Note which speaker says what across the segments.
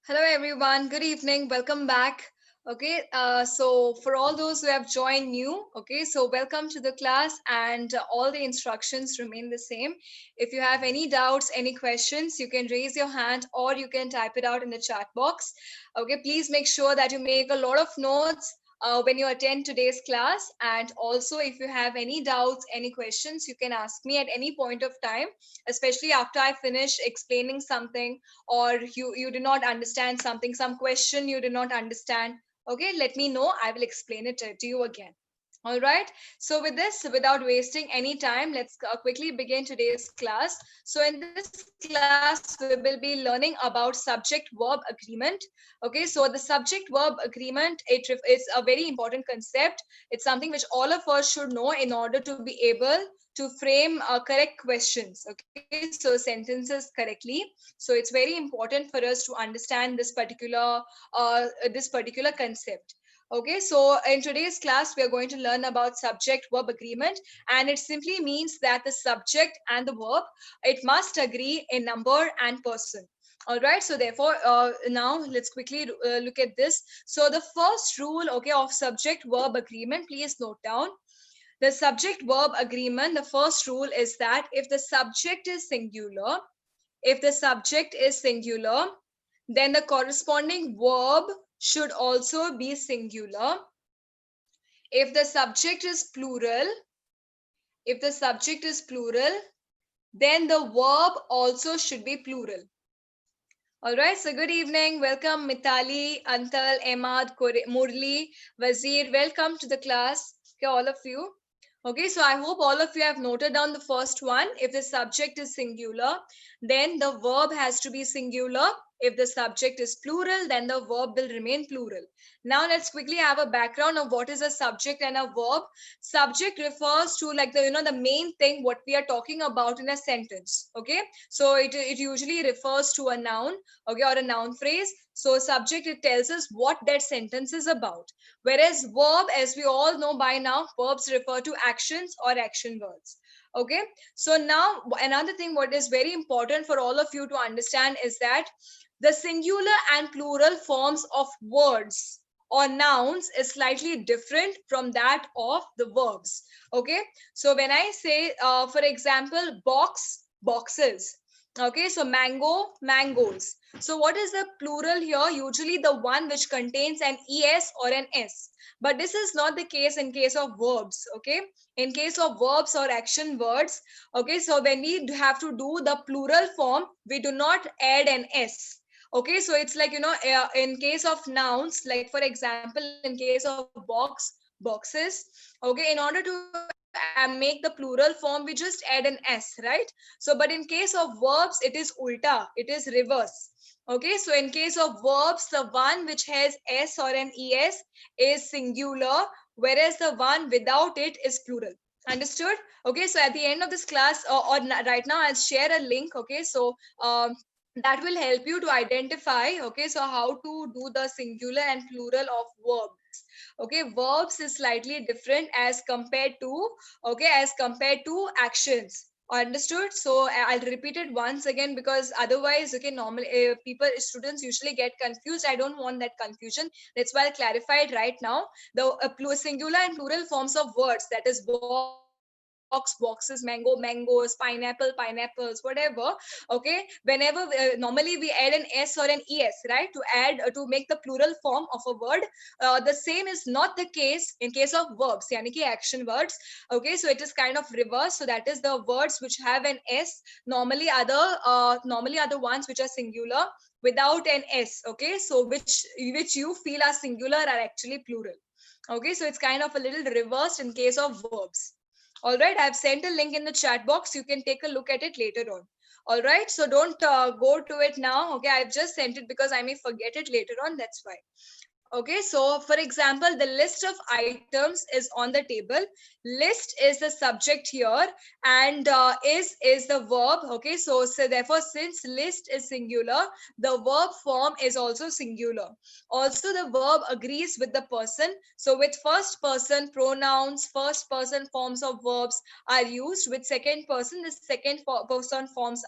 Speaker 1: Hello, everyone. Good evening. Welcome back. So for all those who have joined new, so welcome to the class, and all the instructions remain the same. If you have any doubts, any questions, you can raise your hand or you can type it out in the chat box. Please make sure that you make a lot of notes when you attend today's class. And also, if you have any doubts, any questions, you can ask me at any point of time, especially after I finish explaining something, or you do not understand something, some question you do not understand. Okay, let me know, I will explain it to you again. All right, so with this, without wasting any time, let's quickly begin today's class. So in this class we will be learning about subject verb agreement. Okay, so the subject verb agreement, it's a very important concept. It's something which all of us should know in order to be able to frame correct questions, okay, so sentences correctly. So it's very important for us to understand this particular concept. Okay, so in today's class we are going to learn about subject verb agreement, and it simply means that the subject and the verb, it must agree in number and person. All right, so therefore now let's quickly look at this. So the first rule, okay, of subject verb agreement, please note down. The subject verb agreement, the first rule is that if the subject is singular, if the subject is singular, then the corresponding verb should also be singular. If the subject is plural, if the subject is plural, then the verb also should be plural. All right, so good evening. Welcome, Mitali, Antal, Ahmad, Murli, Wazir. Welcome to the class. Okay, all of you. Okay, so I hope all of you have noted down the first one. If the subject is singular, then the verb has to be singular. If the subject is plural, then the verb will remain plural. Now let's quickly have a background of what is a subject and a verb. Subject refers to, like, the main thing what we are talking about in a sentence. Okay, so it usually refers to a noun, okay, or a noun phrase. So subject, it tells us what that sentence is about. Whereas verb, as we all know by now, verbs refer to actions or action words. Okay, so now another thing what is very important for all of you to understand is that the singular and plural forms of words or nouns is slightly different from that of the verbs. Okay, so when I say for example, box, boxes. Okay, so mango, mangoes. So what is the plural here? Usually the one which contains an es or an s. But this is not the case in case of verbs. Okay, in case of verbs or action words, okay, so when we have to do the plural form, we do not add an s. Okay, so it's like, in case of nouns, like for example, in case of boxes. Okay, in order to make the plural form, we just add an s, right? So but in case of verbs, it is ulta, it is reverse. Okay, so in case of verbs, the one which has s or an es is singular, whereas the one without it is plural. Understood? Okay, so at the end of this class, right now, I'll share a link. Okay, so that will help you to identify, okay, so how to do the singular and plural of verbs. Okay, verbs is slightly different as compared to, okay, as compared to actions. Understood? So I'll repeat it once again, because otherwise, okay, normally students usually get confused. I don't want that confusion. That's why I'll clarify it right now. The singular and plural forms of words, that is box, boxes, mango, mangoes, pineapple, pineapples, whatever. Okay, whenever normally we add an s or an es, right, to add to make the plural form of a word. The same is not the case in case of verbs, yani ki action words. Okay, so it is kind of reverse. So that is the words which have an s normally are the ones which are singular without an s. Okay, so which you feel are singular are actually plural. Okay, so it's kind of a little reversed in case of verbs. All right, I've sent a link in the chat box. You can take a look at it later on. All right, so don't go to it now. Okay, I've just sent it because I may forget it later on. That's why. Okay, so for example, the list of items is on the table. list is the subject here, and is the verb. Okay, so therefore, since list is singular, the verb form is also singular. Also, the verb agrees with the person. So with first person pronouns, first person forms of verbs are used. With second person, the second person forms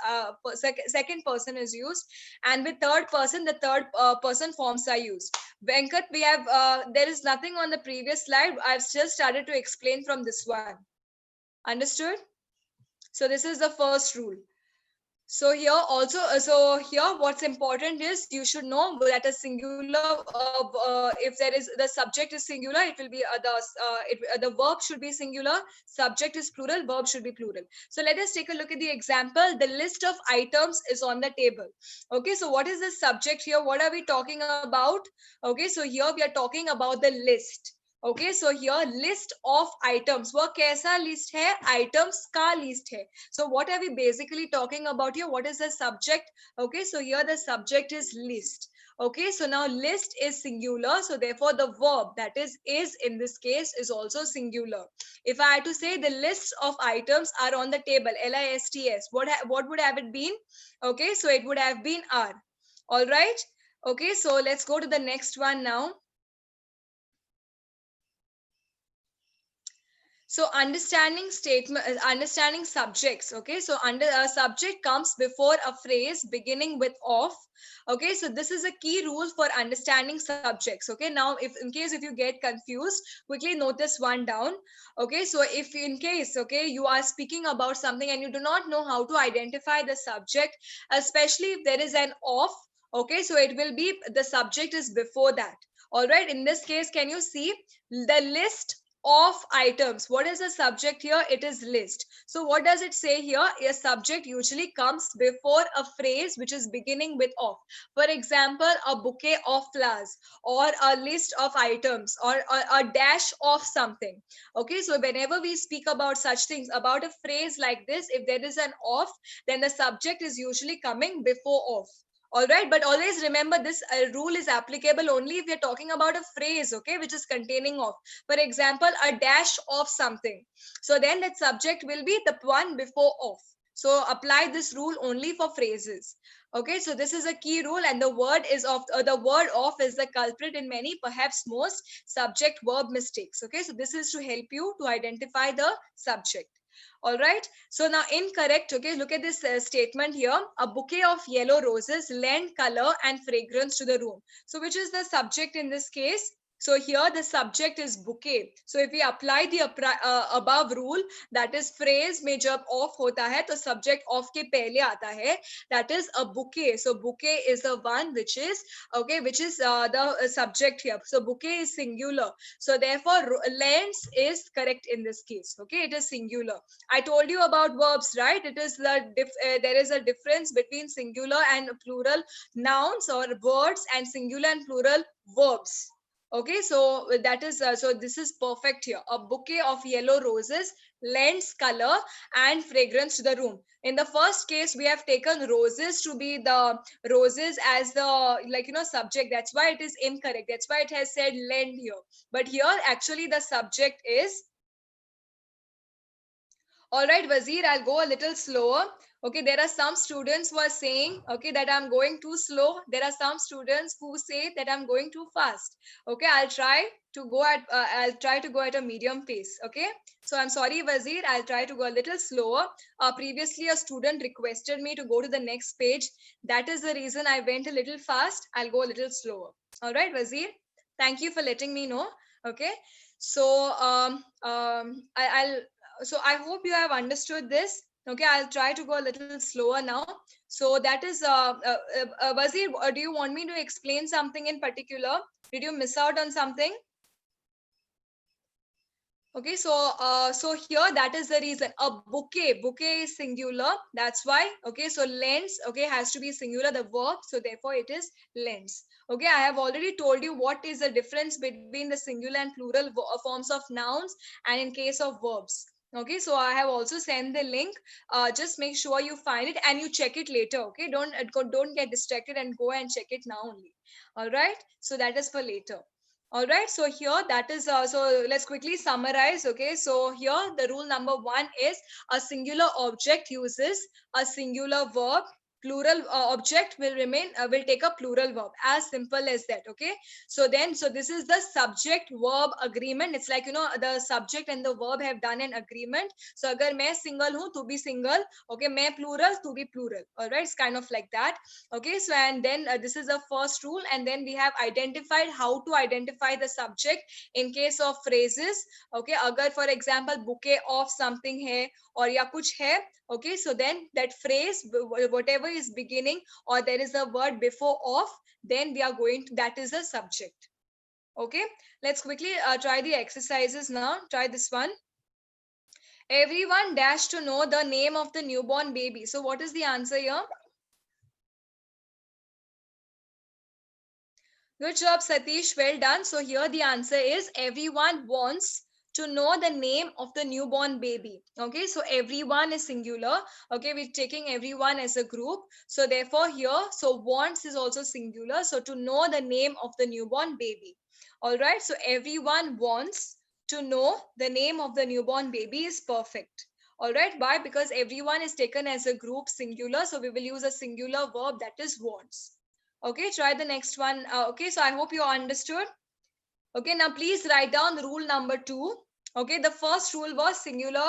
Speaker 1: second person is used, and with third person, the third person forms are used. Venkat, we have there is nothing on the previous slide. I've still started to explain from this one. Understood? So this is the first rule. So here also, so here what's important is you should know that a singular, if there is the subject is singular, it will be the verb should be singular, subject is plural, verb should be plural. So let us take a look at the example. The list of items is on the table. Okay, so what is the subject here? What are we talking about? Okay, so here we are talking about the list. Okay, so here list of items. वो कैसा list है? Items का list है. So what are we basically talking about here? What is the subject? Okay, so here the subject is list. Okay, so now list is singular, so therefore the verb, that is in this case, is also singular. If I had to say the list of items are on the table, lists, what would have it been? Okay, so it would have been are. All right. Okay, so let's go to the next one now. So understanding statement, understanding subjects. Okay, so under a subject comes before a phrase beginning with of. Okay, so this is a key rule for understanding subjects. Okay, now if in case if you get confused, quickly note this one down. Okay, so if in case, okay, you are speaking about something and you do not know how to identify the subject, especially if there is an of, okay, so it will be the subject is before that. All right, in this case, can you see the list of items? What is the subject here? It is list. So what does it say here? A subject usually comes before a phrase which is beginning with of. For example, a bouquet of flowers, or a list of items, or a dash of something. Okay, so whenever we speak about such things, about a phrase like this, if there is an of, then the subject is usually coming before of. All right, but always remember this rule is applicable only if you're talking about a phrase, okay, which is containing of. For example, a dash of something. So then that subject will be the one before of. So apply this rule only for phrases. Okay, so this is a key rule, and the word is of the word of is the culprit in many, perhaps most, subject verb mistakes. Okay, so this is to help you to identify the subject. All right, so now incorrect. Okay, look at this statement here. A bouquet of yellow roses lend color and fragrance to the room. So which is the subject in this case? So here the subject is bouquet. So if we apply the above rule, that is phrase में जब off होता है तो subject off के पहले आता है, that is a bouquet. So bouquet is the one which is okay, which is the subject here. So bouquet is singular. So therefore lends is correct in this case. Okay, it is singular. I told you about verbs, right? It is there is a difference between singular and plural nouns or words, and singular and plural verbs. Okay, so that is so this is perfect here. A bouquet of yellow roses lends color and fragrance to the room. In the first case, we have taken roses to be the roses as the subject. That's why it is incorrect. That's why it has said lend here. But here actually the subject is. All right, Wazir, I'll go a little slower. Okay, there are some students who are saying, okay, that I'm going too slow. There are some students who say that I'm going too fast. Okay, I'll try to go at a medium pace. Okay, so I'm sorry, Wazir, I'll try to go a little slower. Previously, a student requested me to go to the next page. That is the reason I went a little fast. I'll go a little slower. All right, Wazir, thank you for letting me know. Okay, so I'll so I hope you have understood this. Okay, I'll try to go a little slower now. So that is Wazir, do you want me to explain something in particular? Did you miss out on something? Okay, so here that is the reason. A bouquet is singular. That's why. Okay, so lends, okay, has to be singular, the verb. So therefore it is lends. Okay, I have already told you what is the difference between the singular and plural forms of nouns, and in case of verbs. Okay, so I have also sent the link. Just make sure you find it and you check it later. Okay, don't get distracted and go and check it now only. All right, so that is for later. All right, so here that is so let's quickly summarize. Okay, so here the rule number one is a singular object uses a singular verb. Plural object will remain will take a plural verb. As simple as that. Okay, so this is the subject verb agreement. It's like, you know, the subject and the verb have done an agreement. So agar मैं single हूँ to be single. Okay, मैं plural to be plural. All right, it's kind of like that. Okay, so and then this is the first rule, and then we have identified how to identify the subject in case of phrases. Okay, agar for example bouquet of something hai or ya kuch hai, okay, so then that phrase whatever is beginning or there is a word before of, then we are going to, that is the subject. Okay, let's quickly try the exercises now. Try this one. Everyone dash to know the name of the newborn baby. So what is the answer here? Good job, Satish. Well done. So here the answer is everyone wants to know the name of the newborn baby. Okay, so everyone is singular. Okay, we're taking everyone as a group. So therefore here, so wants is also singular. So to know the name of the newborn baby. All right, so everyone wants to know the name of the newborn baby is perfect. All right, why? Because everyone is taken as a group singular. So we will use a singular verb, that is wants. Okay, try the next one. Okay, so I hope you understood. Okay, now please write down rule number 2. Okay, the first rule was singular,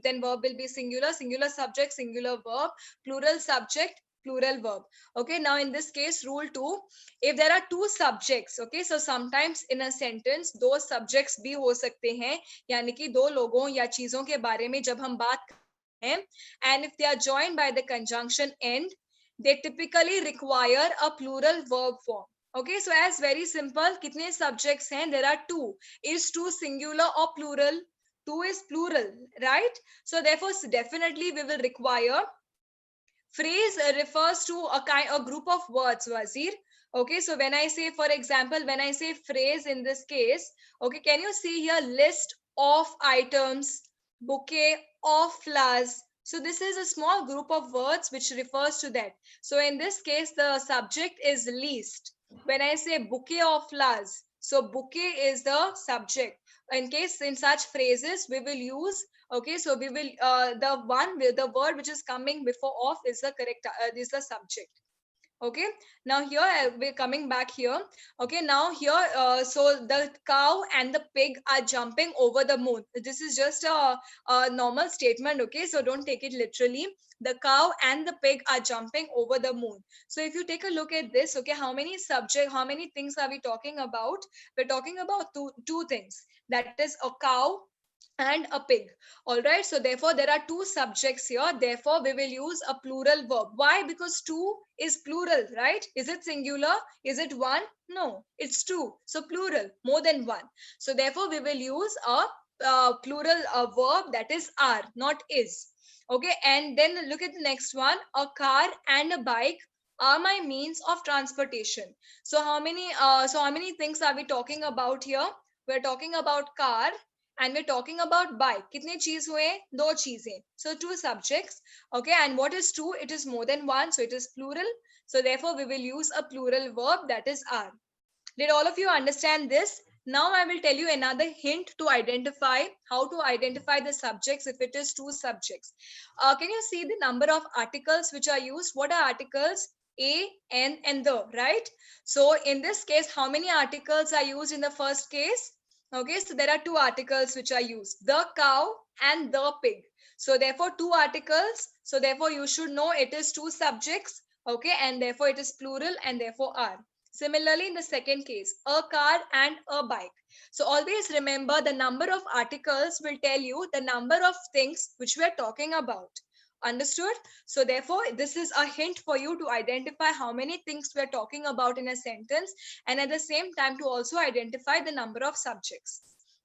Speaker 1: then verb will be singular, singular subject, singular verb, plural subject, plural verb. Okay, now in this case, rule 2, if there are two subjects, okay, so sometimes in a sentence, दो subjects भी हो सकते हैं, यानी कि दो लोगों या चीजों के बारे में जब हम बात करते हैं, and if they are joined by the conjunction end, they typically require a plural verb form. Okay, so as very simple, kitne subjects hain? There are two. Is two singular or plural? Two is plural, right? So therefore, definitely we will require. Phrase refers to a group of words, Wazir. Okay, so when I say, for example, when I say phrase in this case, okay, can you see here list of items, bouquet of flowers? So this is a small group of words which refers to that. So in this case, the subject is list. When I say bouquet of flowers, so bouquet is the subject. In case in such phrases, we will use, okay, so we will the one with the word which is coming before of is the correct is the subject. Okay, now here we're coming back here. Okay, now here so the cow and the pig are jumping over the moon. This is just a normal statement. Okay, so don't take it literally. The cow and the pig are jumping over the moon. So if you take a look at this, okay, how many things are we talking about? We're talking about two things, that is a cow and a pig. All right, so therefore there are two subjects here, therefore we will use a plural verb. Why? Because two is plural, right? Is it singular? Is it one? No, it's two, so plural, more than one. So therefore we will use a plural verb, that is are, not is. Okay, and then look at the next one. A car and a bike are my means of transportation. So how many things are we talking about here? We're talking about car and we're talking about bike. कितने चीज हुए? दो चीजें. So two subjects. Okay, and what is two? It is more than one, so it is plural. So therefore we will use a plural verb, that is are. Did all of you understand this? Now I will tell you another hint to identify how to identify the subjects if it is two subjects. Can you see the number of articles which are used? What are articles? A, N, and the, right? So in this case, how many articles are used in the first case? Okay, so there are two articles which are used, the cow and the pig. So therefore two articles. So therefore you should know it is two subjects. Okay, and therefore it is plural and therefore are. Similarly, in the second case, a car and a bike. So always remember the number of articles will tell you the number of things which we are talking about. Understood? So therefore, this is a hint for you to identify how many things we are talking about in a sentence, and at the same time to also identify the number of subjects.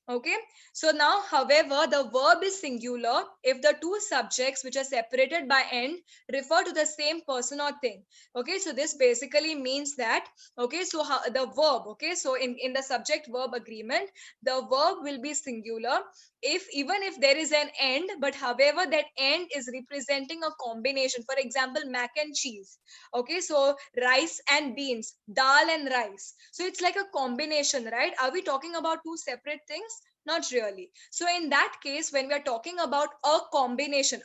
Speaker 1: Okay, so now, however, the verb is singular if the two subjects which are separated by end refer to the same person or thing. Okay, so this basically means that, okay, so the verb, okay, so in the subject verb agreement, the verb will be singular if even if there is an end, but however, that end is representing a combination. For example, mac and cheese. Okay, so rice and beans, dal and rice. So it's like a combination, right? Are we talking about two separate things? Not really. So in that case, when we are talking about one combination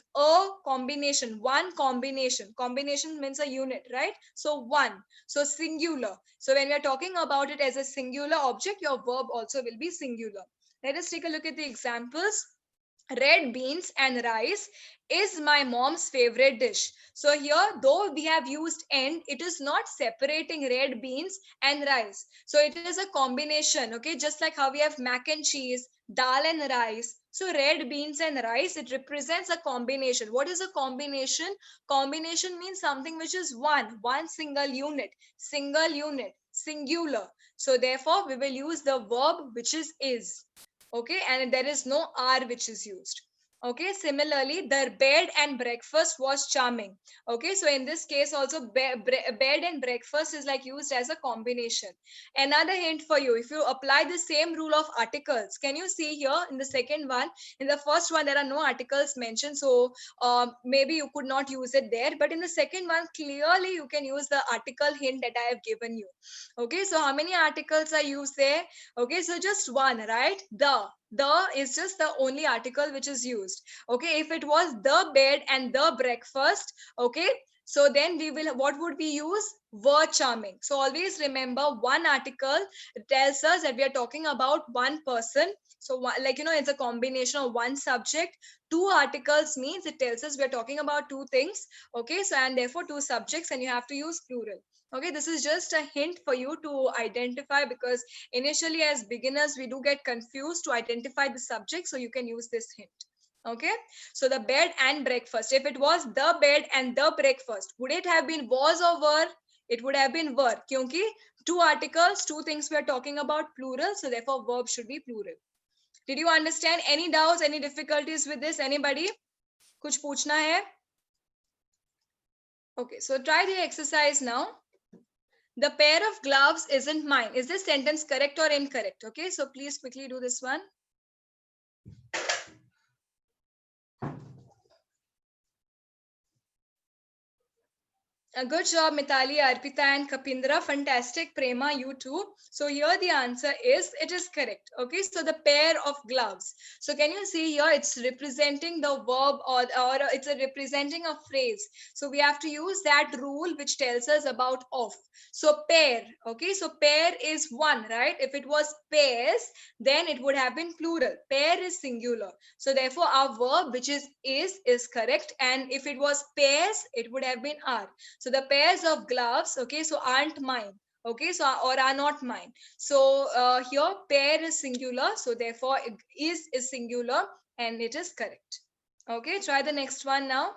Speaker 1: means a unit, right? So one, so singular. So when we are talking about it as a singular object, your verb also will be singular. Let us take a look at the examples. Red beans and rice is my mom's favorite dish. So here, though we have used and, it is not separating red beans and rice. So it is a combination, okay? Just like how we have mac and cheese, dal and rice. So red beans and rice, it represents a combination. What is a combination? Combination means something which is one single unit, singular. So therefore, we will use the verb which is. Okay, and there is no r which is used. Okay, similarly, the bed and breakfast was charming. Okay, so in this case also bed and breakfast is like used as a combination. Another hint for you, if you apply the same rule of articles, can you see here in the second one? In the first one there are no articles mentioned, so maybe you could not use it there, but in the second one clearly you can use the article hint that I have given you. Okay, so how many articles are used there? Okay, so just one, right? The is just the only article which is used. Okay, if it was the bed and the breakfast, okay, so then we will, what would we use? Were charming. So always remember, one article tells us that we are talking about one person. So like, it's a combination of one subject. Two articles means it tells us we are talking about two things. Okay, so and therefore two subjects, and you have to use plural. Okay, this is just a hint for you to identify, because initially as beginners we do get confused to identify the subject, so you can use this hint. Okay, so the bed and breakfast, if it was the bed and the breakfast, would it have been was or were? It would have been were, kyunki two articles, two things we are talking about, plural, so therefore verb should be plural. Did you understand? Any doubts, any difficulties with this? Anybody? Kuch पूछना hai? Okay, so try the exercise now. The pair of gloves isn't mine. Is this sentence correct or incorrect? Okay, so please quickly do this one. A good job, Mitali, Arpita, and Kapindra. Fantastic. Prema, you too. So here the answer is, it is correct. Okay, so the pair of gloves. So can you see here, it's representing the verb, or it's representing a phrase. So we have to use that rule which tells us about of. So pair, okay, so pair is one, right? If it was pairs, then it would have been plural. Pair is singular. So therefore our verb, which is correct. And if it was pairs, it would have been are. So the pairs of gloves, okay, so aren't mine. Okay, so or are not mine. So here pair is singular. So therefore is singular, and it is correct. Okay, try the next one now.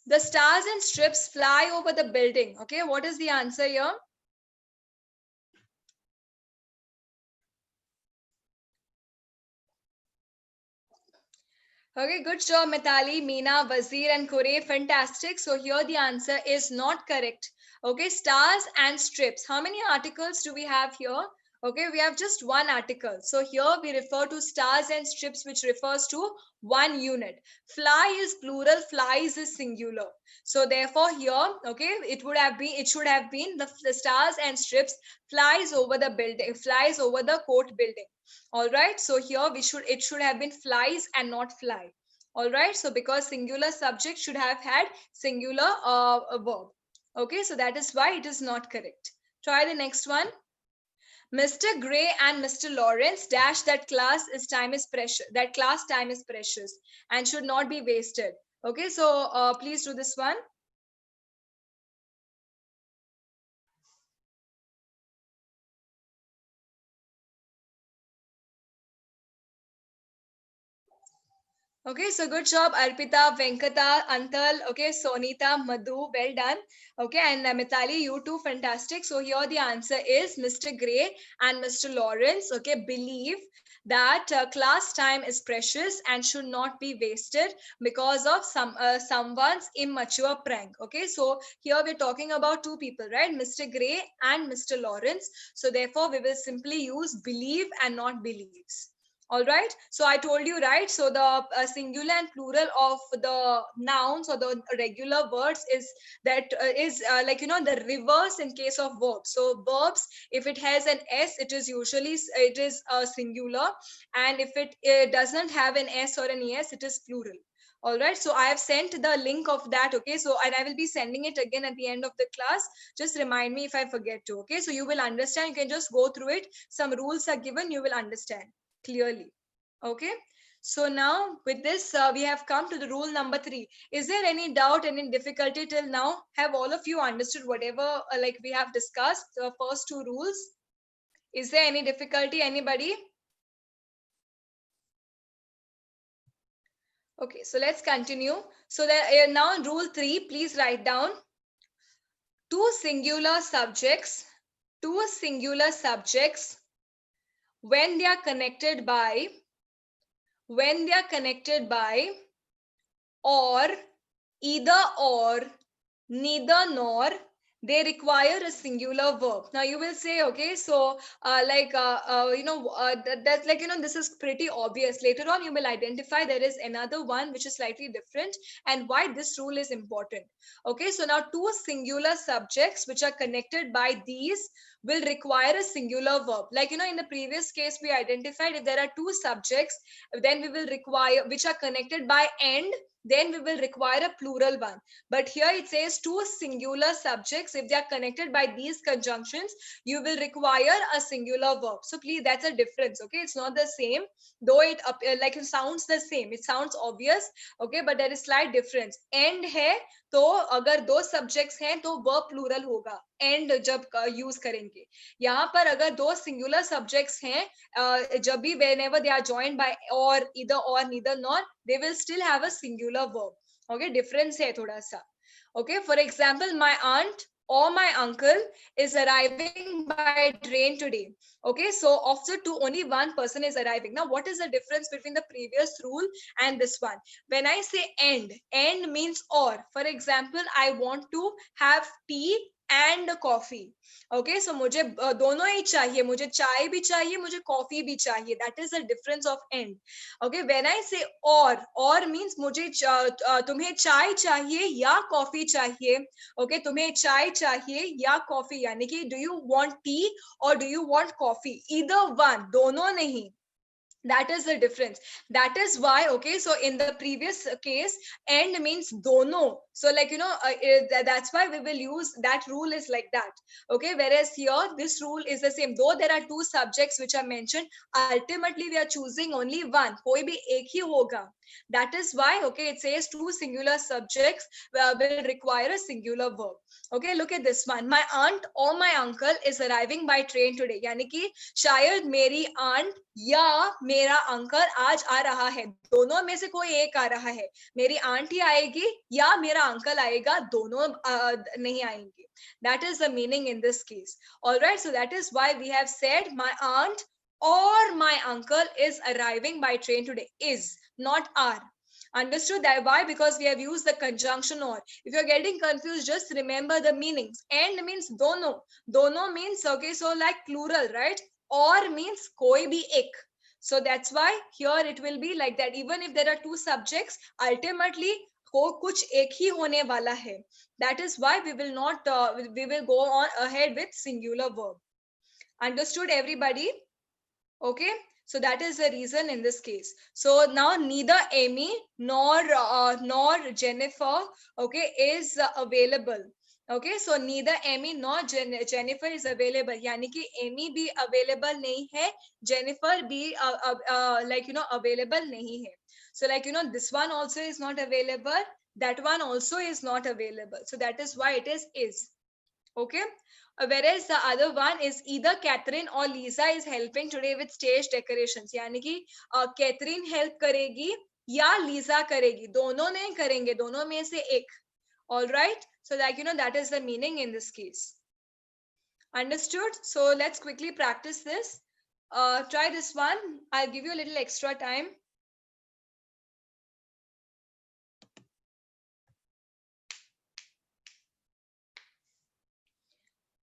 Speaker 1: The stars and strips fly over the building. Okay, what is the answer here? Okay, good job, Mitali, Meena, Wazir, and Kore. Fantastic. So here the answer is not correct. Okay, stars and strips. How many articles do we have here? Okay, we have just one article. So here we refer to stars and strips, which refers to one unit. Fly is plural, flies is singular. So therefore here, okay, it should have been the stars and strips flies over the building, flies over the court building. All right, so here it should have been flies and not fly. All right, so because singular subject should have had singular verb. Okay, so that is why it is not correct. Try the next one. Mr. Gray and Mr. Lawrence dash that class time is precious and should not be wasted. Okay, so please do this one. Okay, so good job, Arpita, Venkata, Antal, okay, Sonita, Madhu, well done. Okay, and Mitali, you too, fantastic. So here the answer is Mr. Gray and Mr. Lawrence, okay, believe that class time is precious and should not be wasted because of someone's immature prank. Okay, so here we're talking about two people, right? Mr. Gray and Mr. Lawrence. So therefore, we will simply use believe and not believes. All right, so I told you, right? So the singular and plural of the nouns or the regular words is that is like the reverse in case of verbs. So verbs, if it has an s, it is usually it is singular, and if it doesn't have an s or an es, it is plural. All right, so I have sent the link of that. Okay, so and I will be sending it again at the end of the class. Just remind me if I forget to. Okay, so you will understand, you can just go through it. Some rules are given, you will understand clearly. Okay, so now with this we have come to the rule number 3. Is there any doubt, any difficulty till now? Have all of you understood whatever like we have discussed the first two rules? Is there any difficulty, anybody? Okay, so let's continue. So there now rule 3, please write down two singular subjects, two singular subjects when they are connected by, when they are connected by or, either or, neither nor, they require a singular verb. Now you will say, okay, so that's like this is pretty obvious. Later on you will identify there is another one which is slightly different, and why this rule is important. Okay, so now two singular subjects which are connected by these will require a singular verb. Like in the previous case we identified, if there are two subjects, then we will require, which are connected by and, then we will require a plural one. But here it says two singular subjects, if they are connected by these conjunctions, you will require a singular verb. So please, that's a difference. Okay, it's not the same, though it like it sounds the same, it sounds obvious. Okay, but there is slight difference. And hai, तो अगर दो subjects हैं तो verb plural होगा and जब use करेंगे. यहाँ पर अगर दो सिंगुलर सब्जेक्ट्स हैं, जब भी whenever they are joined by or, either or, neither nor, they will still have a singular verb. Okay, difference है थोड़ा सा. Okay, for example, my aunt or my uncle is arriving by train today. Okay, so of the two, only one person is arriving. Now what is the difference between the previous rule and this one? When I say and means or. For example, I want to have tea and coffee. Okay, so मुझे दोनों ही चाहिए, मुझे चाय भी चाहिए, मुझे coffee भी चाहिए. That is the difference of and. Okay, when I say or means मुझे तुम्हें चाय चाहिए या कॉफी चाहिए. Okay, तुम्हें चाय चाहिए या कॉफी, यानी कि do you want tea or do you want coffee? Either one, दोनों नहीं. That is the difference. That is why, okay, so in the previous case, and means dono. So like that's why we will use that rule is like that. Okay, whereas here this rule is the same. Though there are two subjects which are mentioned, ultimately we are choosing only one. कोई भी एक ही होगा. That is why, okay, it says two singular subjects will require a singular verb. Okay, look at this one. My aunt or my uncle is arriving by train today. यानी कि शायद मेरी aunt या मेरा अंकल आज आ रहा है. दोनों में से कोई एक आ रहा है. मेरी आंट ही आएगी या मेरा अंकल आएगा, दोनों नहीं आएंगे. That is the meaning in this case. All right, so that is why we have said my aunt or my uncle is arriving by train today. Is, not are. Understood that? Why? Because we have used the conjunction or. If you're getting confused, just remember the meanings. And means dono. Dono means, okay, so like plural, right? Or means koi bhi ek. So that's why here it will be like that. Even if there are two subjects, ultimately को कुछ एक ही होने वाला है. That is why we will not we will go on ahead with singular verb. Understood, everybody? Okay, so that is the reason in this case. So now neither Amy nor Jennifer, okay, is available. Okay, so neither Amy nor Jennifer is available. यानी कि Amy भी available नहीं है, Jennifer भी available नहीं है. So like this one also is not available, that one also is not available. So that is why it is. Okay, whereas the other one is either Catherine or Lisa is helping today with stage decorations. यानी कि Catherine help करेगी या Lisa करेगी, दोनों नहीं करेंगे, दोनों में से एक. All right, so like that is the meaning in this case. Understood? So let's quickly practice this. Try this one. I'll give you a little extra time.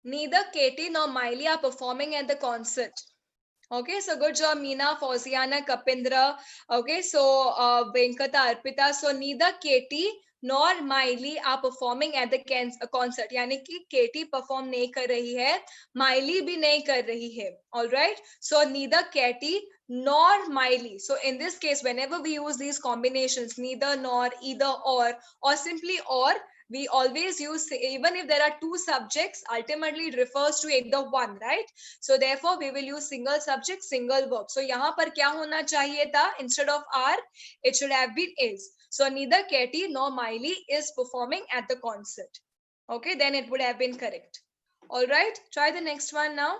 Speaker 1: Neither Katie nor Miley are performing at the concert. Okay, so good job, Meena, Fauziana, Kapindra. Okay, so Venkata, Arpita. So neither Katie nor Miley are performing at the concert. यानी कि Katie perform नहीं कर रही है, Miley भी नहीं कर रही है. All right. So neither Katie nor Miley. So in this case, whenever we use these combinations, neither nor, either or simply or, we always use, even if there are two subjects, ultimately it refers to either one, right? So therefore we will use single subject, single verb. So यहाँ पर क्या होना चाहिए था? Instead of are, it should have been is. So neither Katie nor Miley is performing at the concert. Okay, then it would have been correct. All right, try the next one now.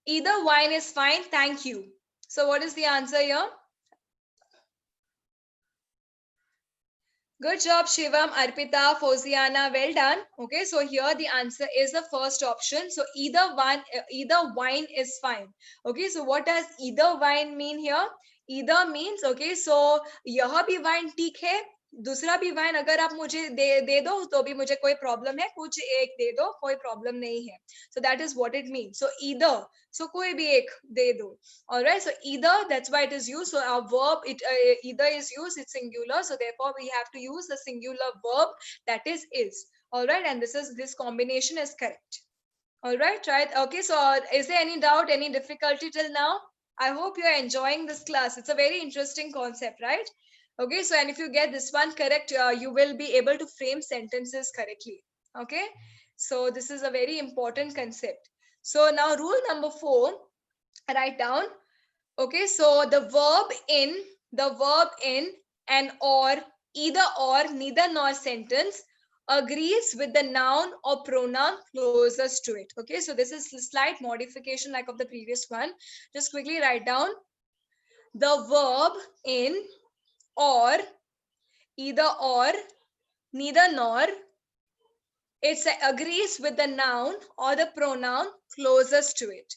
Speaker 1: Either wine is fine, thank you. So what is the answer here? Good job, Shivam, Arpita, Fauziana. Well done. Okay, so here the answer is the first option. So either wine is fine. Okay, so what does either wine mean here? Either means, okay, so यह भी wine ठीक है, दूसरा भी wine अगर आप मुझे दे दो तो भी मुझे कोई प्रॉब्लम है, कुछ एक दे दो कोई प्रॉब्लम नहीं है. So that is what it means. So either, so कोई भी एक दे दो. All right, so either, that's why it is used. So our verb, either is used, it's singular, so therefore we have to use the singular verb, that is. All right, and this combination is correct. All right, right. Okay, so is there any doubt, any difficulty till now? I hope you are enjoying this class. It's a very interesting concept, right? Okay, so and if you get this one correct, you will be able to frame sentences correctly. Okay, so this is a very important concept. So now rule number 4, write down. Okay, so the verb in an or, either or, neither nor sentence agrees with the noun or pronoun closest to it. Okay, so this is a slight modification like of the previous one. Just quickly write down the verb in or, either or, neither nor, it agrees with the noun or the pronoun closest to it.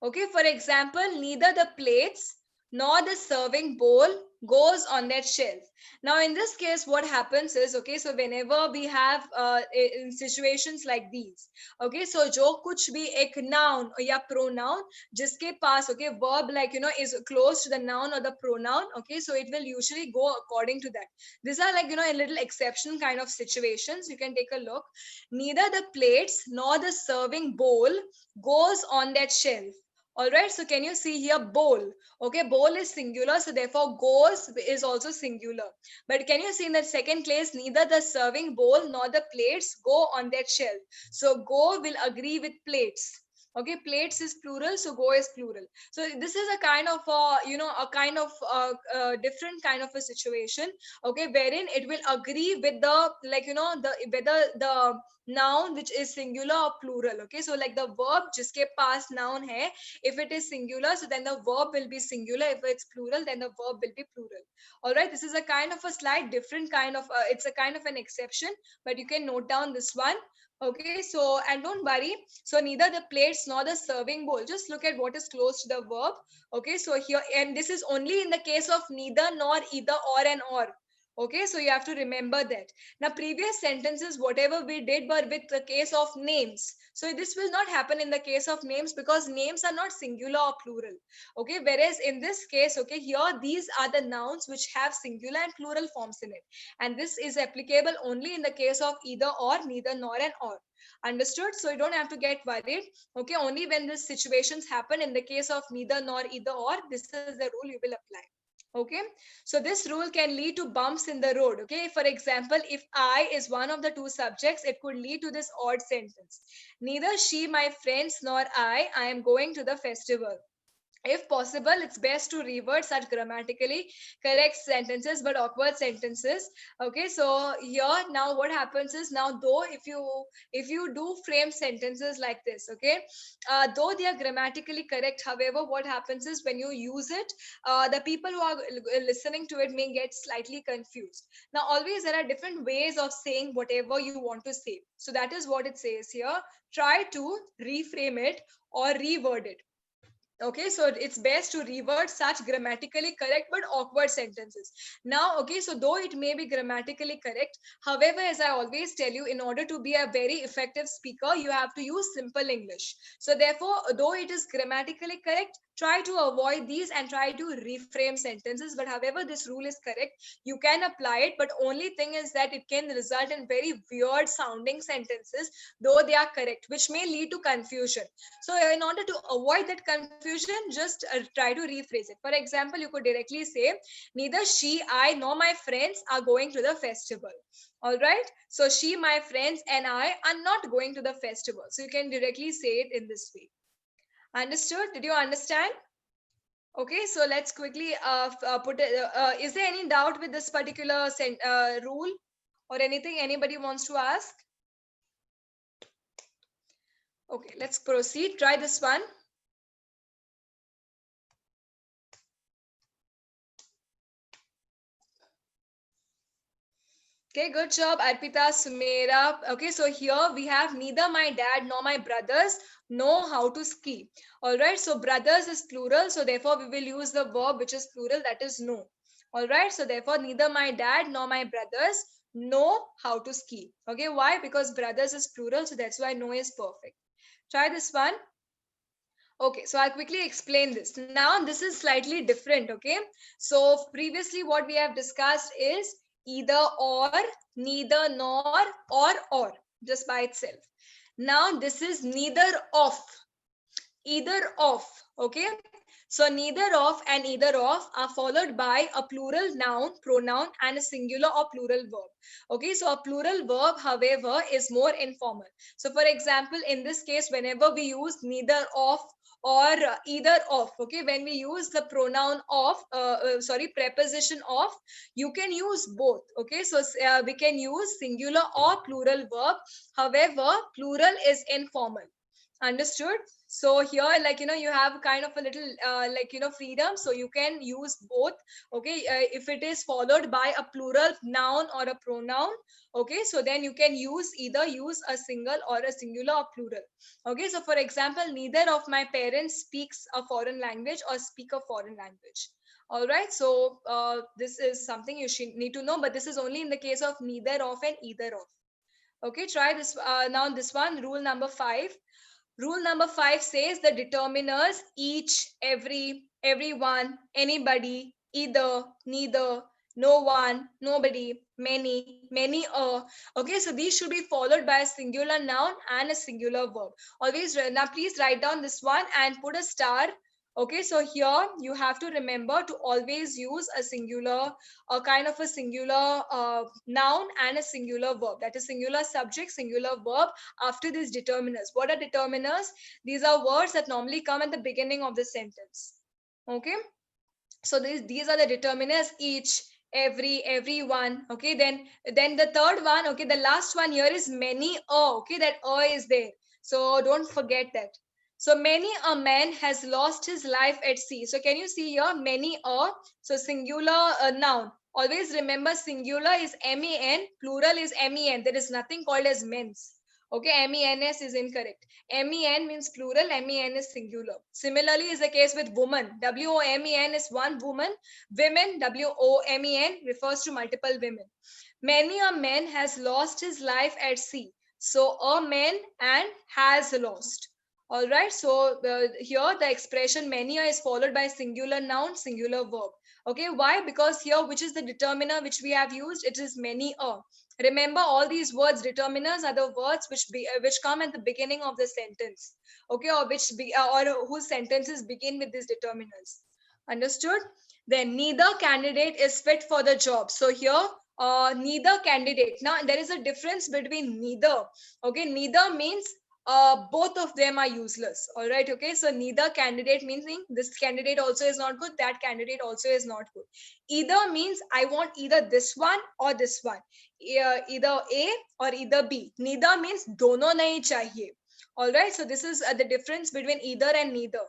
Speaker 1: Okay, for example, neither the plates nor the serving bowl goes on that shelf. Now in this case what happens is, okay, so whenever we have in situations like these, okay, so जो कुछ भी एक noun या pronoun जिसके पास, okay, verb like is close to the noun or the pronoun, okay, so it will usually go according to that. These are like a little exception kind of situations. You can take a look. Neither the plates nor the serving bowl goes on that shelf. All right, so can you see here bowl? Okay, bowl is singular, so therefore goes is also singular. But can you see in the second place, neither the serving bowl nor the plates go on that shelf. So go will agree with plates. Okay, plates is plural, so go is plural. So this is a kind of different kind of a situation. Okay, wherein it will agree with the the whether the noun which is singular or plural. Okay, so like the verb जिसके पास noun है, if it is singular, so then the verb will be singular. If it's plural, then the verb will be plural. All right, this is a kind of a slight different kind of it's a kind of an exception, but you can note down this one. Okay, so and don't worry, so neither the plates nor the serving bowl, just look at what is close to the verb. Okay, so here, and this is only in the case of neither nor, either or, and or. Okay, so you have to remember that. Now previous sentences whatever we did were with the case of names, so this will not happen in the case of names because names are not singular or plural. Okay, whereas in this case, okay, here these are the nouns which have singular and plural forms in it, and this is applicable only in the case of either or, neither nor, and or. Understood? So you don't have to get worried. Okay, only when these situations happen in the case of neither nor, either or, this is the rule you will apply. Okay, so this rule can lead to bumps in the road. Okay, for example, if I is one of the two subjects, it could lead to this odd sentence: neither she, my friends, nor I am going to the festival. if possible, it's best to revert such grammatically correct sentences but awkward sentences. Okay, so here now what happens is, now though if you do frame sentences like this, okay, though they are grammatically correct, however, what happens is when you use it, the people who are listening to it may get slightly confused. Now always there are different ways of saying whatever you want to say, so that is what it says here. Try to reframe it or reword it. Okay, so it's best to revert such grammatically correct but awkward sentences. Now, okay, so though it may be grammatically correct, however, as I always tell you, in order to be a very effective speaker, you have to use simple English. So therefore, though it is grammatically correct, try to avoid these and try to reframe sentences. But however this rule is correct, you can apply it, but only thing is that it can result in very weird sounding sentences, though they are correct, which may lead to confusion. So in order to avoid that confusion, just try to rephrase it. For example, you could directly say, neither she, I, nor my friends are going to the festival. All right. So she, my friends, and I are not going to the festival. So you can directly say it in this way. Understood? Did you understand? Okay, so let's quickly put it. Is there any doubt with this particular rule or anything anybody wants to ask? Okay, let's proceed. Try this one. Okay, good job, Arpita, Sumera. Okay, so here we have neither my dad nor my brothers know how to ski. All right, so brothers is plural, so therefore we will use the verb which is plural, that is know. All right, so therefore neither my dad nor my brothers know how to ski. Okay, why? Because brothers is plural, so that's why know is perfect. Try this one. Okay, so I'll quickly explain this. Now, this is slightly different, okay? So previously what we have discussed is either or, neither nor, or, just by itself. Now, this is neither of, either of, okay? So neither of and either of are followed by a plural noun, pronoun, and a singular or plural verb. Okay, so a plural verb, however, is more informal. So for example, in this case, whenever we use neither of or either of, okay, when we use the pronoun of, preposition of, you can use both. Okay, so we can use singular or plural verb. However, plural is informal. Understood? So here, like, you have kind of a little freedom, so you can use both. Okay, if it is followed by a plural noun or a pronoun, okay, so then you can use a single or a singular or plural. Okay, so for example, neither of my parents speaks a foreign language or speak a foreign language. All right, so this is something you should need to know, but this is only in the case of neither of and either of. Okay, try this now. This one, rule number 5. Rule number 5 says the determiners each, every, everyone, anybody, either, neither, no one, nobody, many, many, okay, so these should be followed by a singular noun and a singular verb. Always, now please write down this one and put a star. Okay, so here you have to remember to always use a singular, a kind of a singular noun and a singular verb. That is singular subject, singular verb after these determiners. What are determiners? These are words that normally come at the beginning of the sentence. Okay, so these are the determiners each, every, everyone. Okay, then the third one, okay, the last one here is many, okay, that is there, so don't forget that. So many a man has lost his life at sea. So can you see here many so singular noun. Always remember singular is men, plural is men. There is nothing called as men's. Okay, MENS is incorrect. MEN means plural, MEN is singular. Similarly is the case with woman. WOMEN is one woman. Women, WOMEN refers to multiple women. Many a man has lost his life at sea. So a man and has lost. All right, so here the expression many is followed by singular noun, singular verb. Okay, why? Because here, which is the determiner which we have used? It is many a. Remember, all these words, determiners, are the words which come at the beginning of the sentence. Okay, or or whose sentences begin with these determiners. Understood? Then neither candidate is fit for the job. So here, neither candidate. Now there is a difference between neither. Okay, neither means both of them are useless. All right. Okay. So neither candidate meaning this candidate also is not good, that candidate also is not good. Either means I want either this one or this one, either A or either B. Neither means dono nahi chahiye. All right. So this is the difference between either and neither.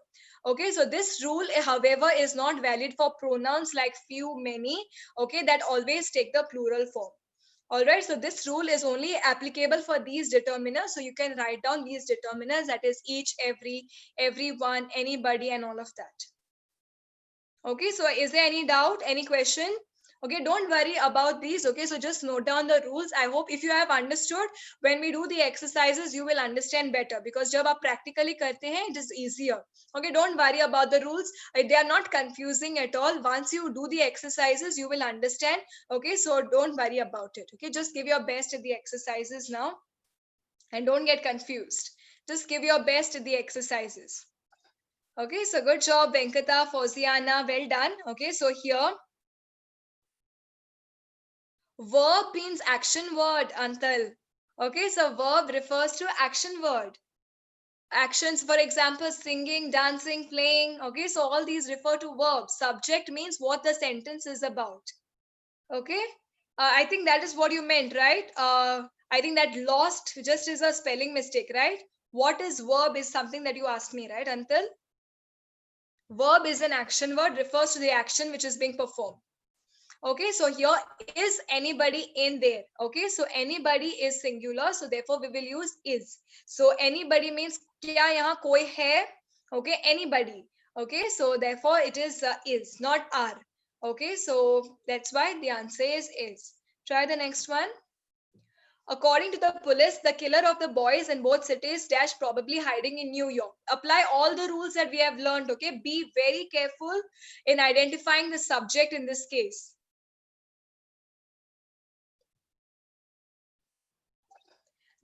Speaker 1: Okay. So this rule, however, is not valid for pronouns like few, many. Okay. That always take the plural form. All right, so this rule is only applicable for these determiners. So you can write down these determiners, that is each, every, everyone, anybody, and all of that. Okay, so is there any doubt, any question? Okay, don't worry about these. Okay, so just note down the rules. I hope if you have understood, when we do the exercises, you will understand better, because jab aap practically karte hain, it is easier. Okay, don't worry about the rules. They are not confusing at all. Once you do the exercises, you will understand. Okay, so don't worry about it. Okay, just give your best at the exercises now and don't get confused. Just give your best at the exercises. Okay, so good job, Venkata, Fauziana, well done. Okay, so here, verb means action word, Antal. Okay, so verb refers to action word. Actions, for example, singing, dancing, playing. Okay, so all these refer to verbs. Subject means what the sentence is about. Okay, I think that is what you meant, right? I think that lost just is a spelling mistake, right? What is verb is something that you asked me, right, Antal? Verb is an action word, refers to the action which is being performed. Okay, so here is anybody in there. Okay, so anybody is singular, so therefore we will use is. So anybody means kya yahan koi hai? Okay, anybody. Okay, so therefore it is is, not are. Okay, so that's why the answer is. Try the next one. According to the police, the killer of the boys in both cities dash probably hiding in New York. Apply all the rules that we have learned. Okay, be very careful in identifying the subject in this case.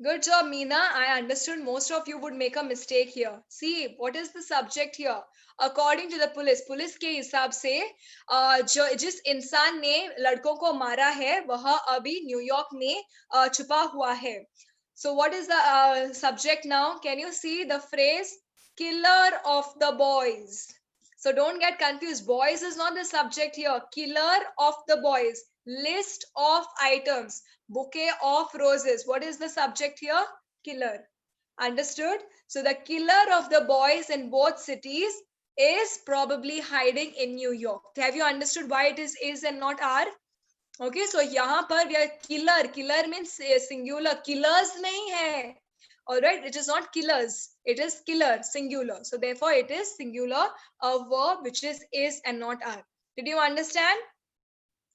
Speaker 1: Good job, Meena. I understood most of you would make a mistake here. See, what is the subject here? According to the police, police के हिसाब से जिस इंसान ने लड़कों को मारा है वह अभी न्यूयॉर्क में छुपा हुआ है. So what is the subject now? Can you see the phrase killer of the boys? So don't get confused. Boys is not the subject here. Killer of the boys. List of items. Bouquet of roses. What is the subject here? Killer. Understood? So the killer of the boys in both cities is probably hiding in New York. Have you understood why it is and not are? Okay, so यहाँ पर we are killer. Killer means singular. Killers नहीं है. All right, it is not killers. It is killer, singular. So therefore, it is singular, a verb which is and not are. Did you understand?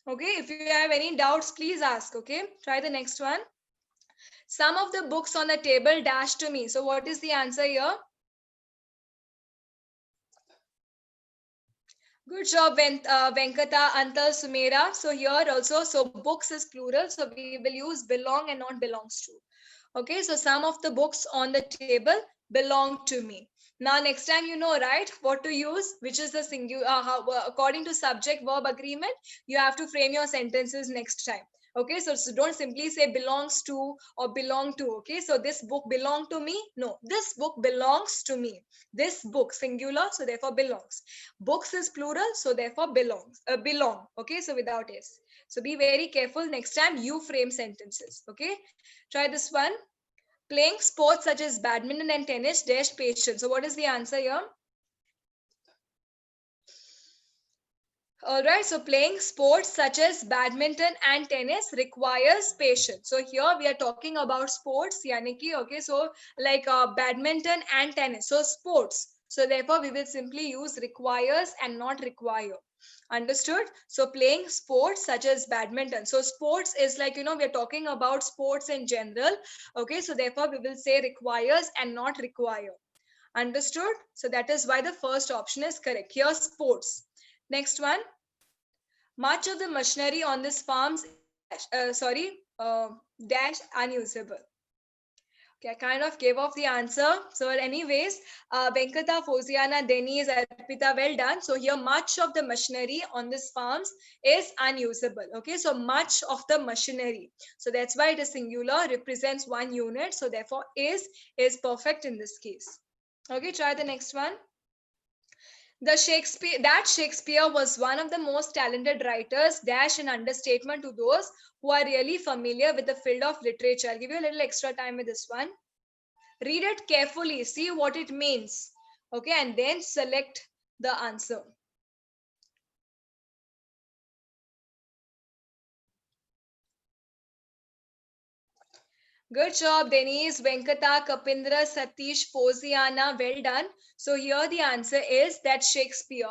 Speaker 1: Okay, if you have any doubts, please ask. Okay, try the next one. Some of the books on the table dash to me. So what is the answer here? Good job, Venkata, Antal, Sumera. So here also, so books is plural. So we will use belong and not belongs to. Okay, so some of the books on the table belong to me. Now, next time you know, right, what to use, which is the singular, according to subject verb agreement, you have to frame your sentences next time. Okay, so don't simply say belongs to or belong to. Okay, so this book belong to me. No, this book belongs to me. This book, singular, so therefore belongs. Books is plural, so therefore belongs, belong. Okay, so without s. So be very careful next time you frame sentences. Okay, try this one. Playing sports such as badminton and tennis dash patience. So what is the answer here? All right, so playing sports such as badminton and tennis requires patience. So here we are talking about sports, yani ki, okay, so like badminton and tennis. So sports. So therefore we will simply use requires and not require. Understood? So playing sports such as badminton. So sports is like, you know, we are talking about sports in general. Okay, so therefore we will say requires and not require. Understood? So that is why the first option is correct. Here, sports. Next one. Much of the machinery on this farms, dash unusable. kind of gave off the answer. So anyways, Venkata, Fosiana, Denise, Arpita, well done. So here much of the machinery on this farms is unusable. Okay, so much of the machinery. So that's why it is singular, represents one unit. So therefore is perfect in this case. Okay, try the next one. Shakespeare was one of the most talented writers, dash an understatement to those who are really familiar with the field of literature. I'll give you a little extra time with this one. Read it carefully, see what it means. Okay, and then select the answer. Good job, Denise, Venkata, Kapindra, Satish, Posiana. Well done. So here the answer is that Shakespeare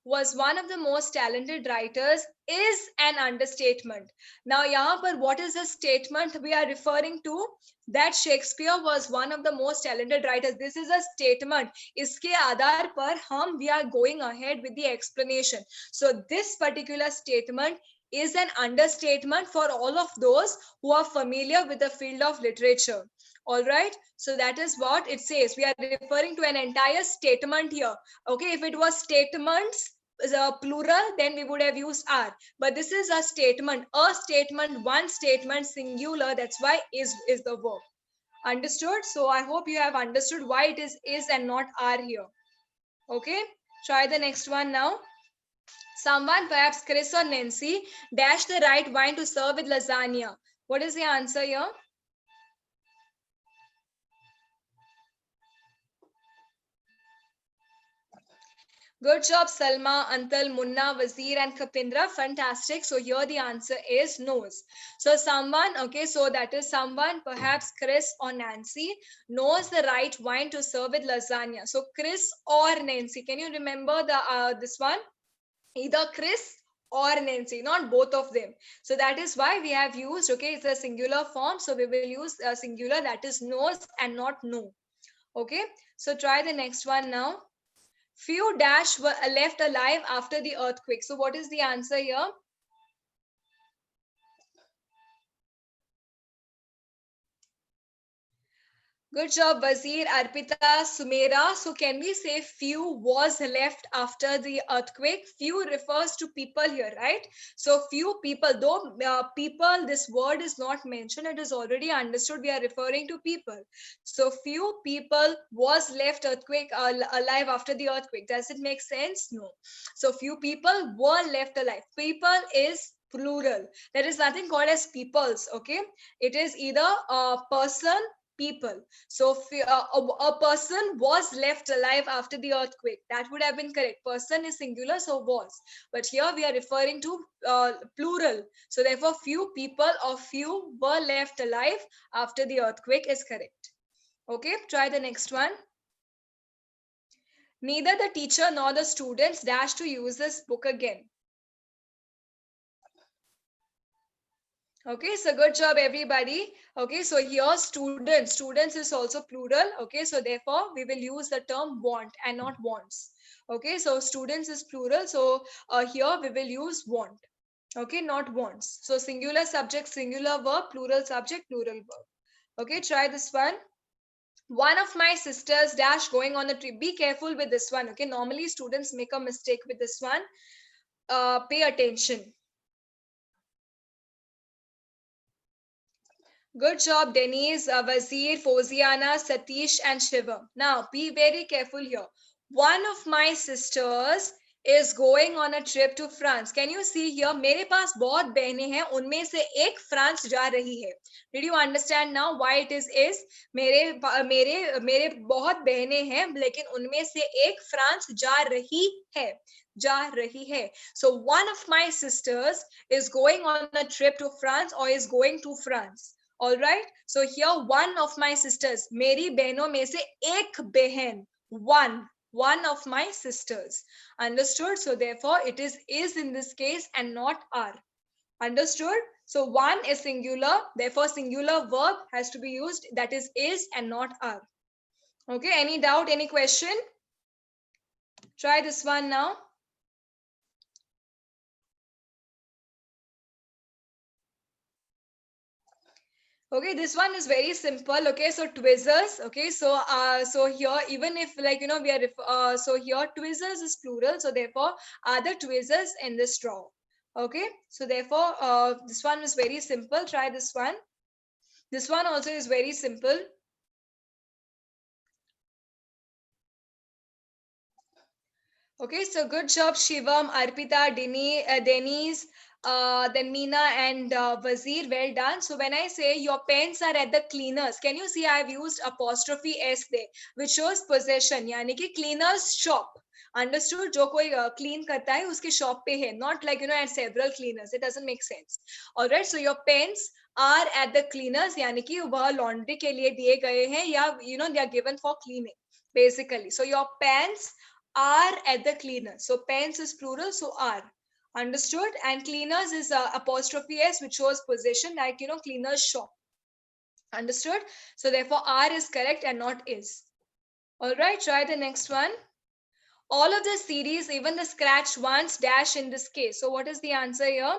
Speaker 1: was one of the most talented writers is an understatement. Now, यहाँ पर what is the statement we are referring to? That Shakespeare was one of the most talented writers. This is a statement. इसके आधार पर हम we are going ahead with the explanation. So this particular statement is an understatement for all of those who are familiar with the field of literature. All right, so that is what it says. We are referring to an entire statement here. Okay, if it was statements plural, then we would have used are, but this is a statement, one statement, singular. That's why is the verb. Understood? So I hope you have understood why it is and not are here. Okay, try the next one now. Someone, perhaps Chris or Nancy, dash the right wine to serve with lasagna. What is the answer here? Good job, Salma, Antal, Munna, Wazir, and Kapindra. Fantastic. So here the answer is knows. So someone, okay, so that is someone, perhaps Chris or Nancy, knows the right wine to serve with lasagna. So Chris or Nancy, can you remember the this one? Either Chris or Nancy, not both of them. So that is why we have used, okay, it's a singular form. So we will use a singular, that is knows and not know. Okay, so try the next one now. Few dash were left alive after the earthquake. So what is the answer here? Good job, Wazir, Arpita, Sumera. So can we say few was left after the earthquake? Few refers to people here, right? So few people, though people, this word is not mentioned, it is already understood we are referring to people. So few people was left earthquake alive after the earthquake. Does it make sense? No. So few people were left alive. People is plural. There is nothing called as peoples, okay? It is either a person, people. So a person was left alive after the earthquake. That would have been correct. Person is singular, so was. But here we are referring to plural. So therefore, few people or few were left alive after the earthquake is correct. Okay, try the next one. Neither the teacher nor the students dash to use this book again. Okay, so good job, everybody. Okay, so here students is also plural. Okay, so therefore we will use the term want and not wants. Okay, so students is plural. So here we will use want. Okay, not wants. So singular subject, singular verb, plural subject, plural verb. Okay, try this one. One of my sisters dash going on a trip. Be careful with this one. Okay, normally students make a mistake with this one. Pay attention. Good job, Denise, Wazir, Foziana, Satish, and Shiva. Now, be very careful here. One of my sisters is going on a trip to France. Can you see here? मेरे पास बहुत बहनें हैं, उनमें से एक France जा रही है. Did you understand now why it is? मेरे मेरे मेरे बहुत बहनें हैं, लेकिन उनमें से एक फ्रांस जा रही है. जा रही है. So one of my sisters is going on a trip to France or is going to France. All right, so here one of my sisters, मेरी बहनों में से एक बहन, one of my sisters. Understood? So therefore it is in this case and not are. Understood? So one is singular, therefore singular verb has to be used, that is and not are. Okay, any doubt, any question? Try this one now. Okay, this one is very simple. Okay, so Twizzlers. Okay, so here, even if like we are so here Twizzlers is plural, so therefore are the Twizzlers in the straw. Okay, so therefore this one is very simple. Try this one. This one also is very simple. Okay, so good job, Shivam, Arpita, Denise, then Meena and Wazir. Well done. So when I say your pens are at the cleaners, can you see I've used apostrophe s there, which shows possession, यानी कि cleaners shop. Understood? जो कोई clean करता है उसके shop पे है, not like at several cleaners. It doesn't make sense. All right. So your pens are at the cleaners, यानी कि वह laundry के लिए दिए गए हैं या they are given for cleaning basically. So your pens are at the cleaner. So pens is plural, so are. Understood? And cleaners is apostrophe s, which shows possession, like cleaners shop. Understood? So therefore are is correct and not is. All right, try the next one. All of the series, even the scratch ones, dash in this case. So what is the answer here?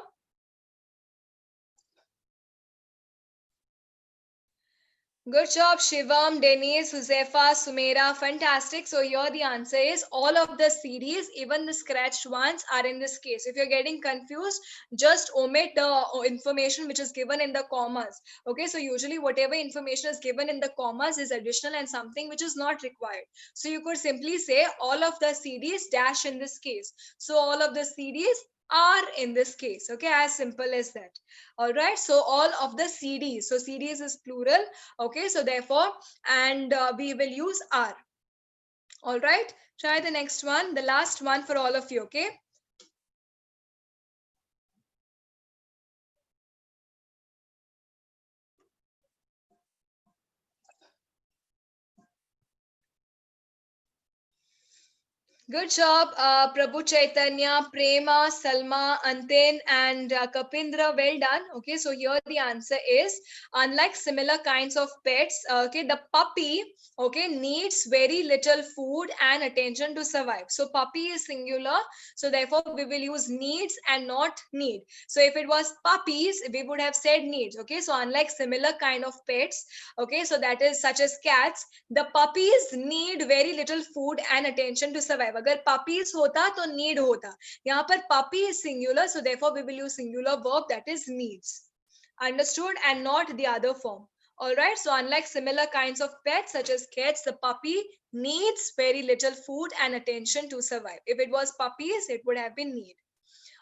Speaker 1: Good job, Shivam, Denise, Huzefa, Sumera. Fantastic. So here the answer is all of the series, even the scratched ones, are in this case. If you're getting confused, just omit the information which is given in the commas. Okay, so usually whatever information is given in the commas is additional and something which is not required. So you could simply say all of the series dash in this case. So all of the series are in this case. Okay, as simple as that. All right, so all of the CDs. So CDs is plural. Okay, so therefore, and we will use are. All right, try the next one, the last one for all of you. Okay. Good job, Prabhu Chaitanya, Prema, Salma, Anten, and Kapindra. Well done. Okay, so here the answer is unlike similar kinds of pets, okay, the puppy, okay, needs very little food and attention to survive. So puppy is singular, so therefore we will use needs and not need. So if it was puppies, we would have said needs. Okay, so unlike similar kind of pets, okay, so that is such as cats, the puppies need very little food and attention to survive. अगर puppies होता तो need होता. यहाँ पर puppy is singular, so therefore we will use singular verb that is needs. Understood? And not the other form. All right. So unlike similar kinds of pets such as cats, the puppy needs very little food and attention to survive. If it was puppies, it would have been need.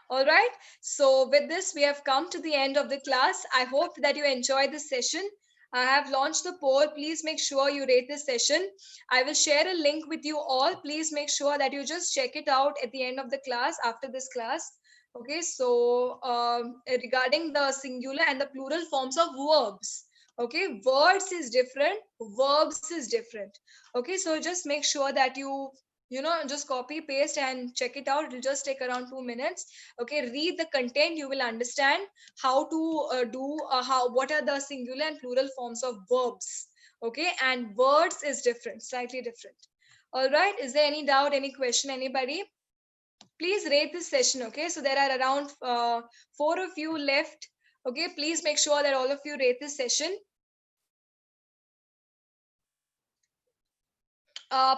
Speaker 1: All right. So with this, we have come to the end of the class. I hope that you enjoyed this session. I have launched the poll. Please make sure you rate this session. I will share a link with you all. Please make sure that you just check it out at the end of the class, after this class. Okay, so regarding the singular and the plural forms of verbs. Okay, words is different, verbs is different. Okay, so just make sure that you just copy paste and check it out. It'll just take around 2 minutes. Okay, read the content, you will understand how to do how what are the singular and plural forms of verbs. Okay, and words is different, slightly different. All right, is there any doubt, any question, anybody? Please rate this session. Okay, so there are around 4 of you left. Okay, please make sure that all of you rate this session.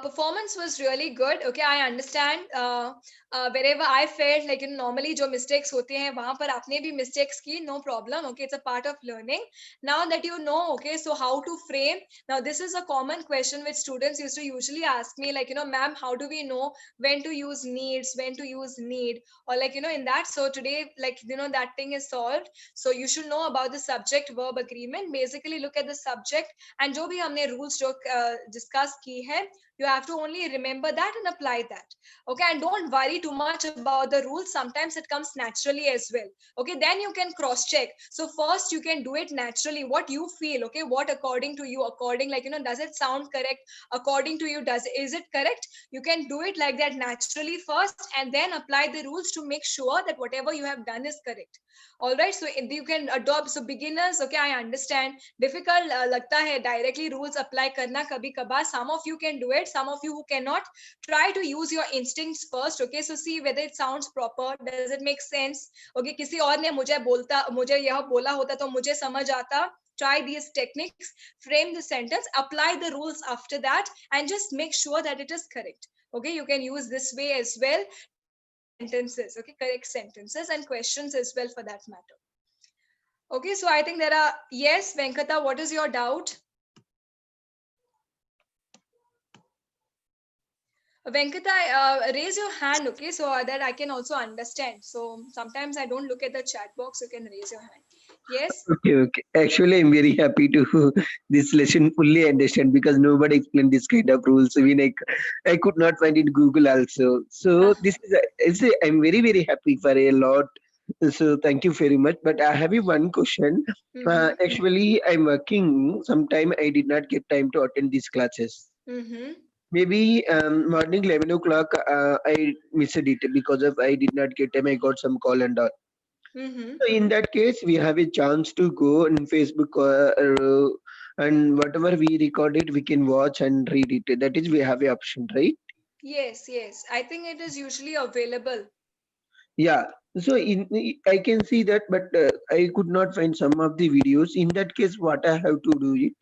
Speaker 1: Performance was really good. Okay, I understand. Wherever I felt like normally जो mistakes होते हैं वहां पर आपने भी mistakes की, no problem. Okay, it's a part of learning. Now that you know, okay, so how to frame. Now this is a common question which students used to usually ask me, like ma'am, how do we know when to use needs, when to use need, or like in that. So today, like that thing is solved. So you should know about the subject verb agreement. Basically, look at the subject and जो भी हमने rules जो discuss की है. You have to only remember that and apply that. Okay, and don't worry too much about the rules. Sometimes it comes naturally as well. Okay, then you can cross check. So first you can do it naturally, what you feel. Okay, what according to you, according like does it sound correct? According to you, is it correct? You can do it like that naturally first and then apply the rules to make sure that whatever you have done is correct. All right, so you can adopt. So beginners, okay, I understand difficult लगता है directly rules apply करना कभी कभार. Some of you can do it, some of you who cannot, try to use your instincts first. Okay, so see whether it sounds proper, does it make sense. Okay, किसी और ने मुझे यह बोला होता तो मुझे समझ आता. try these techniques, frame the sentence, apply the rules after that, and just make sure that it is correct. Okay, you can use this way as well to correct sentences. Okay, correct sentences and questions as well for that matter. Okay, so I think there are, yes, Venkata, what is your doubt? Venkata, raise your hand, okay, so that I can also understand. So sometimes I don't look at the chat box, you can raise your hand. Yes?
Speaker 2: Okay, okay. Actually, I'm very happy to this lesson fully understand because nobody explained this kind of rules. Even I could not find it Google also. So this is I'm very very happy for a lot. So thank you very much. But I have one question.
Speaker 1: Mm-hmm.
Speaker 2: Actually, I'm working. Sometime I did not get time to attend these classes.
Speaker 1: Mm-hmm.
Speaker 2: Maybe morning 11 o'clock. I missed it because of I did not get time. I got some call and all.
Speaker 1: Mm-hmm.
Speaker 2: So in that case, we have a chance to go on Facebook and whatever we recorded, we can watch and read it. That is, we have a option, right?
Speaker 1: Yes, yes. I think it is usually available.
Speaker 2: Yeah. So I can see that, but I could not find some of the videos. In that case, what I have to do it?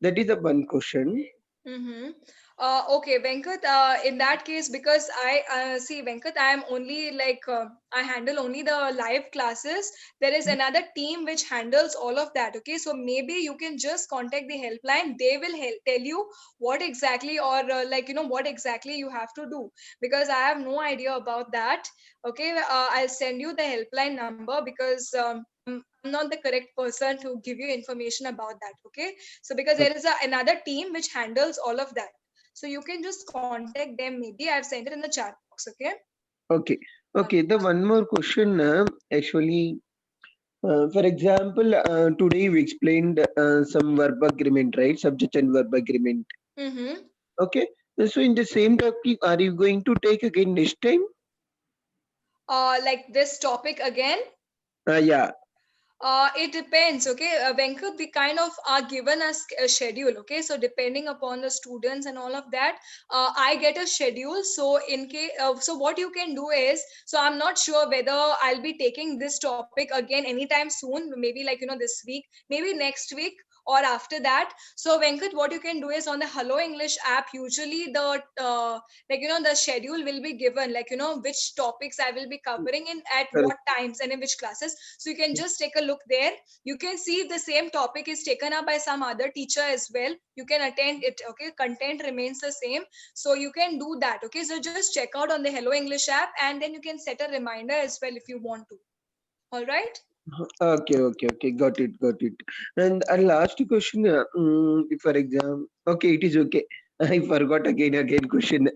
Speaker 2: That is the one question.
Speaker 1: Mm-hmm. Okay, Venkat, in that case, because I see Venkat, I am only like I handle only the live classes. There is another team which handles all of that. Okay, so maybe you can just contact the helpline. They will tell you what exactly or like what exactly you have to do, because I have no idea about that. Okay, I'll send you the helpline number because I'm not the correct person to give you information about that. Okay, so because there is another team which handles all of that, so you can just contact them. Maybe I've sent it in the chat box. Okay.
Speaker 2: Okay. Okay. The one more question. Actually, for example, today we explained some verb agreement, right? Subject and verb agreement.
Speaker 1: Mm-hmm.
Speaker 2: Okay. So in the same topic, are you going to take again next time?
Speaker 1: Like this topic again.
Speaker 2: Yeah.
Speaker 1: It depends, okay, Venkat, we kind of are given a schedule, okay, so depending upon the students and all of that, I get a schedule. So in case, so what you can do is, so I'm not sure whether I'll be taking this topic again anytime soon, maybe like this week, maybe next week or after that. So Venkat, what you can do is on the Hello English app, usually the like the schedule will be given, like which topics I will be covering in at what
Speaker 2: Correct.
Speaker 1: times and in which classes. So you can just take a look there. You can see if the same topic is taken up by some other teacher as well. You can attend it. Okay, content remains the same, so you can do that. Okay, so just check out on the Hello English app, and then you can set a reminder as well if you want to. All right.
Speaker 2: Okay, okay, okay. Got it, got it. And a last question, for example, okay, it is okay. I forgot again question.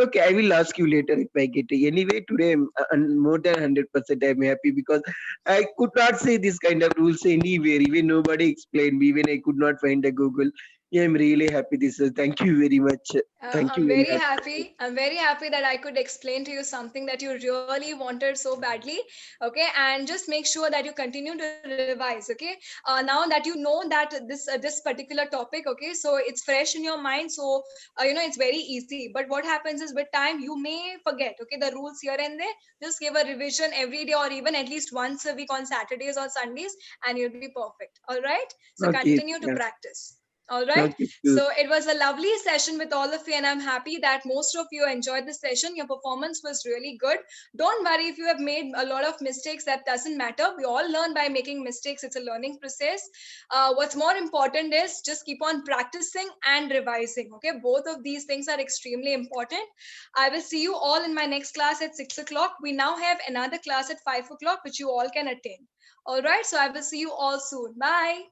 Speaker 2: Okay, I will ask you later if I get it. Anyway, today I'm more than 100% I'm happy because I could not say this kind of rules anywhere. Even nobody explained me. Even I could not find a Google. Yeah, I'm really happy. This is thank you very much. Thank you
Speaker 1: I'm
Speaker 2: very
Speaker 1: very
Speaker 2: much.
Speaker 1: happy. I'm very happy that I could explain to you something that you really wanted so badly. Okay, and just make sure that you continue to revise. Okay, now that you know that this particular topic. Okay, so it's fresh in your mind. So it's very easy. But what happens is with time you may forget. Okay, the rules here and there. Just give a revision every day or even at least once a week on Saturdays or Sundays, and you'll be perfect. All right. So
Speaker 2: Okay,
Speaker 1: continue to
Speaker 2: yeah.
Speaker 1: practice. All right.
Speaker 2: Okay, good.
Speaker 1: So it was a lovely session with all of you, and I'm happy that most of you enjoyed the session. Your performance was really good. Don't worry if you have made a lot of mistakes, that doesn't matter. We all learn by making mistakes, it's a learning process. What's more important is just keep on practicing and revising. Okay, both of these things are extremely important. I will see you all in my next class at 6 o'clock. We now have another class at 5 o'clock, which you all can attend. All right, so I will see you all soon. Bye.